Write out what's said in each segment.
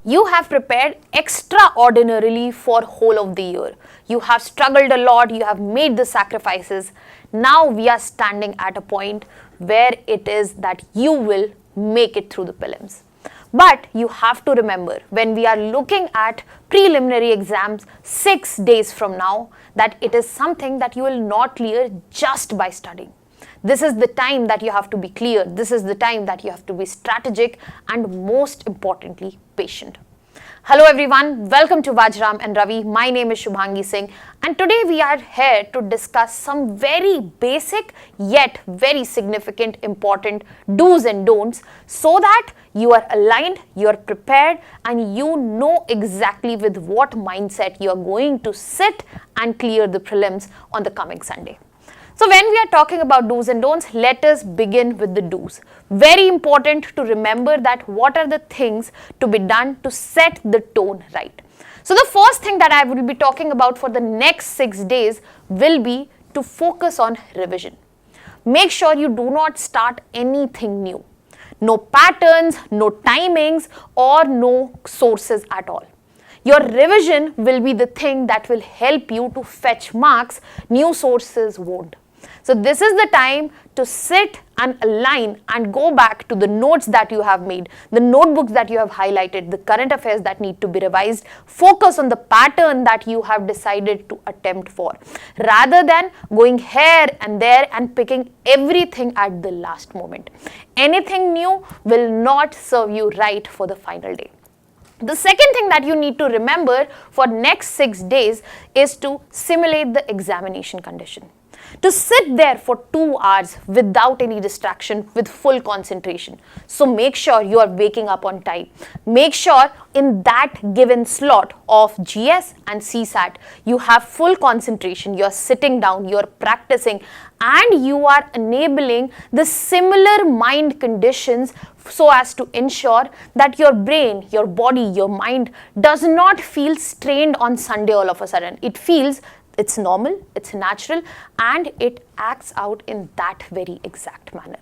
You have prepared extraordinarily for whole of the year. You have struggled a lot, you have made the sacrifices. Now we are standing at a point where it is that you will make it through the prelims. But you have to remember, when we are looking at preliminary exams 6 days from now, that it is something that you will not clear just by studying. This is the time that you have to be clear. This is the time that you have to be strategic and most importantly, patient. Hello everyone, welcome to Vajiram and Ravi. My name is Shubhangi Singh and today we are here to discuss some very basic yet very significant important do's and don'ts so that you are aligned, you are prepared and you know exactly with what mindset you are going to sit and clear the prelims on the coming Sunday. So when we are talking about do's and don'ts, let us begin with the do's. Very important to remember that what are the things to be done to set the tone right. So the first thing that I will be talking about for the next 6 days will be to focus on revision. Make sure you do not start anything new. No patterns, no timings or no sources at all. Your revision will be the thing that will help you to fetch marks, new sources won't. So this is the time to sit and align and go back to the notes that you have made, the notebooks that you have highlighted, the current affairs that need to be revised. Focus on the pattern that you have decided to attempt for, rather than going here and there and picking everything at the last moment. Anything new will not serve you right for the final day. The second thing that you need to remember for next 6 days is to simulate the examination condition. To sit there for 2 hours without any distraction with full concentration. So make sure you are waking up on time. Make sure in that given slot of GS and CSAT, you have full concentration. You are sitting down, you are practicing and you are enabling the similar mind conditions so as to ensure that your brain, your body, your mind does not feel strained on Sunday all of a sudden. It feels it's normal, it's natural, and it acts out in that very exact manner.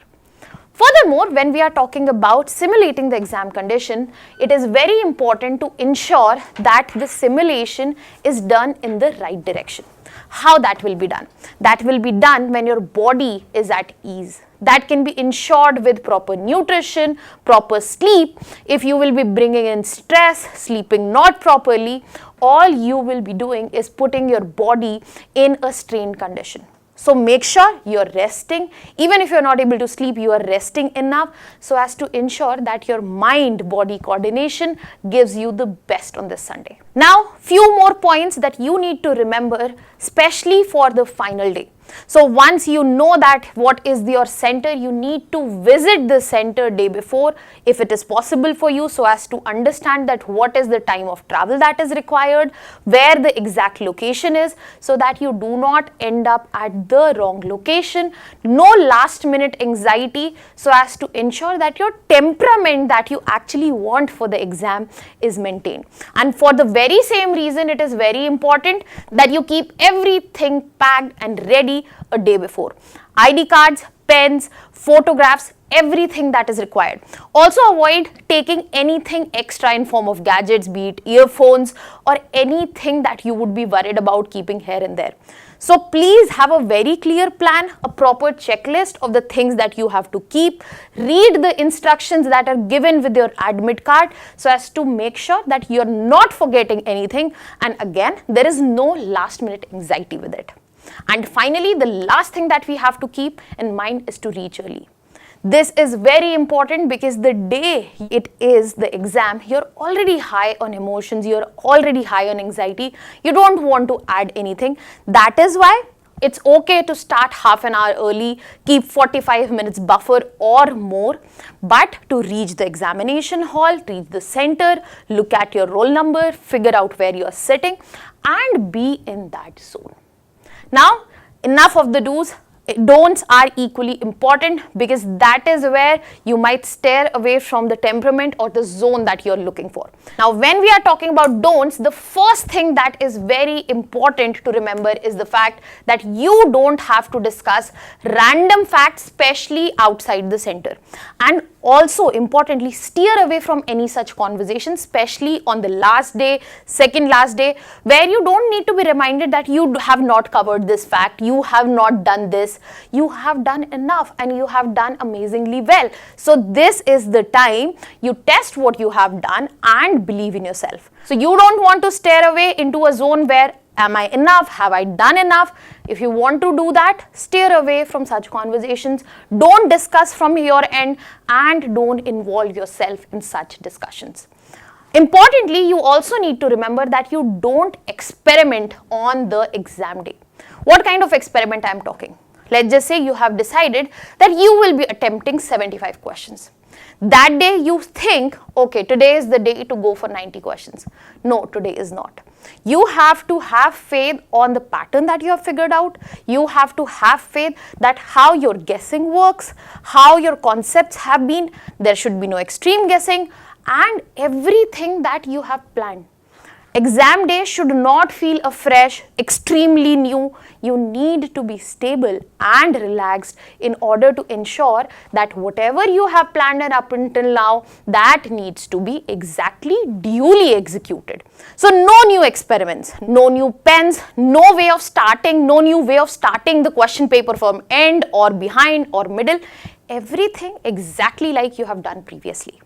Furthermore, when we are talking about simulating the exam condition, it is very important to ensure that the simulation is done in the right direction. How that will be done? That will be done when your body is at ease. That can be ensured with proper nutrition, proper sleep. If you will be bringing in stress, sleeping not properly, all you will be doing is putting your body in a strained condition. So make sure you're resting. Even if you're not able to sleep, you are resting enough so as to ensure that your mind-body coordination gives you the best on this Sunday. Now, few more points that you need to remember, especially for the final day. So once you know that what is your center, you need to visit the center day before if it is possible for you, so as to understand that what is the time of travel that is required, where the exact location is, so that you do not end up at the wrong location. No last minute anxiety, so as to ensure that your temperament that you actually want for the exam is maintained. And for the very same reason, it is very important that you keep everything packed and ready a day before. ID cards, pens, photographs, everything that is required. Also avoid taking anything extra in form of gadgets, be it earphones or anything that you would be worried about keeping here and there. So please have a very clear plan, a proper checklist of the things that you have to keep. Read the instructions that are given with your admit card so as to make sure that you're not forgetting anything. And again, there is no last minute anxiety with it. And finally, the last thing that we have to keep in mind is to reach early. This is very important because the day it is the exam, you're already high on emotions, you're already high on anxiety. You don't want to add anything. That is why it's okay to start half an hour early, keep 45 minutes buffer or more, but to reach the examination hall, reach the center, look at your roll number, figure out where you're sitting and be in that zone. Now, enough of the do's. Don'ts are equally important because that is where you might steer away from the temperament or the zone that you're looking for. Now, when we are talking about don'ts, the first thing that is very important to remember is the fact that you don't have to discuss random facts, especially outside the center. And Also, importantly, steer away from any such conversation, especially on the last day, second last day, where you don't need to be reminded that you have not covered this fact, you have not done this, you have done enough and you have done amazingly well. So this is the time you test what you have done and believe in yourself. So you don't want to stare away into a zone where am I enough? Have I done enough? If you want to do that, steer away from such conversations. Don't discuss from your end and don't involve yourself in such discussions. Importantly, you also need to remember that you don't experiment on the exam day. What kind of experiment I am talking? Let's just say you have decided that you will be attempting 75 questions. That day you think, okay, today is the day to go for 90 questions. No, today is not. You have to have faith on the pattern that you have figured out. You have to have faith that how your guessing works, how your concepts have been. There should be no extreme guessing and everything that you have planned. Exam day should not feel afresh, extremely new. You need to be stable and relaxed in order to ensure that whatever you have planned and up until now, that needs to be exactly duly executed. So no new experiments, no new pens, no way of starting, no new way of starting the question paper from end or behind or middle. Everything exactly like you have done previously.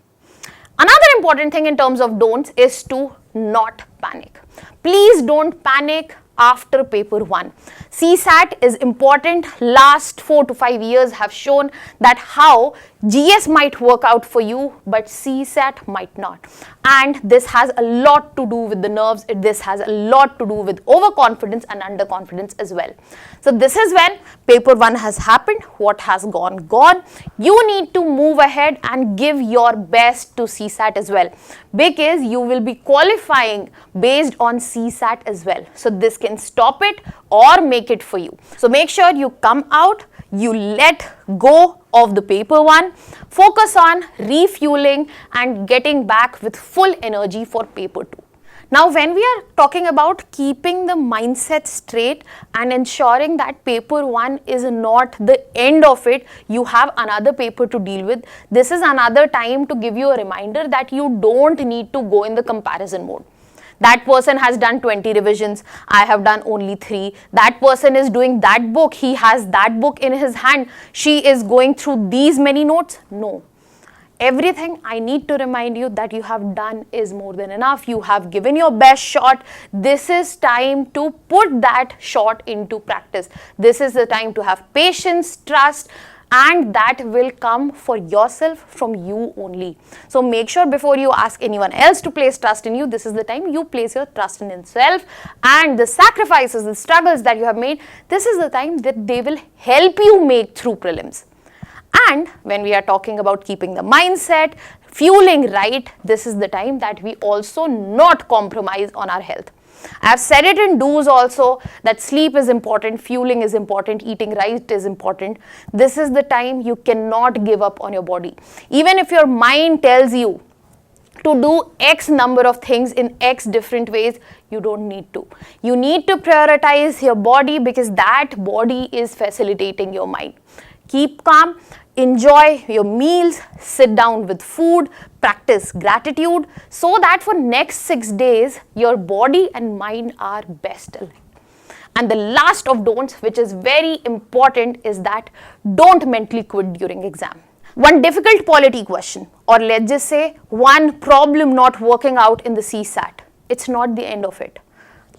Another important thing in terms of don'ts is to not panic. Please don't panic after paper 1. CSAT is important. Last 4 to 5 years have shown that how GS might work out for you, but CSAT might not. And this has a lot to do with the nerves. This has a lot to do with overconfidence and underconfidence as well. So this is when paper 1 has happened. What has gone, gone. You need to move ahead and give your best to CSAT as well, because you will be qualifying based on CSAT as well. So this can stop it or make it for you. So make sure you come out, you let go of the paper 1, focus on refueling and getting back with full energy for paper 2. Now, when we are talking about keeping the mindset straight and ensuring that paper 1 is not the end of it, you have another paper to deal with. This is another time to give you a reminder that you don't need to go in the comparison mode. That person has done 20 revisions, I have done only 3. That person is doing that book, he has that book in his hand, she is going through these many notes. No. Everything I need to remind you that you have done is more than enough. You have given your best shot. This is time to put that shot into practice. This is the time to have patience, trust, and that will come for yourself from you only. So make sure before you ask anyone else to place trust in you, this is the time you place your trust in yourself, and the sacrifices, the struggles that you have made, this is the time that they will help you make through prelims. And when we are talking about keeping the mindset, fueling right, this is the time that we also not compromise on our health. I have said it in do's also that sleep is important, fueling is important, eating right is important. This is the time you cannot give up on your body. Even if your mind tells you to do X number of things in X different ways, you don't need to. You need to prioritize your body because that body is facilitating your mind. Keep calm. Enjoy your meals, sit down with food, practice gratitude so that for next 6 days, your body and mind are best aligned. And the last of don'ts, which is very important, is that don't mentally quit during exam. One difficult polity question, or let's just say one problem not working out in the CSAT, it's not the end of it.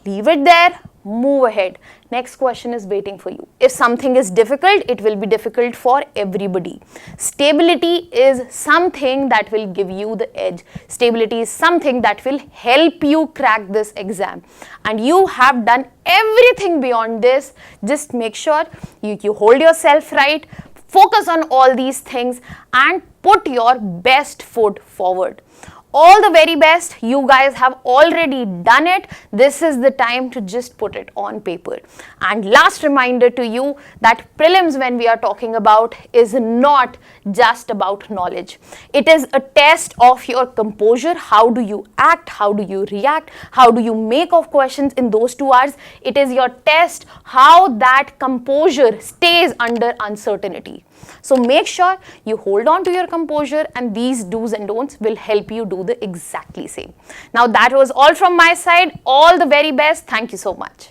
Leave it there, move ahead. Next question is waiting for you. If something is difficult, it will be difficult for everybody. Stability is something that will give you the edge. Stability is something that will help you crack this exam. And you have done everything beyond this. Just make sure you hold yourself right, focus on all these things and put your best foot forward. All the very best. You guys have already done it. This is the time to just put it on paper. And last reminder to you that prelims, when we are talking about, is not just about knowledge. It is a test of your composure. How do you act? How do you react? How do you make of questions in those 2 hours? It is your test how that composure stays under uncertainty. So make sure you hold on to your composure, and these do's and don'ts will help you do the exactly same. Now that was all from my side. All the very best. Thank you so much.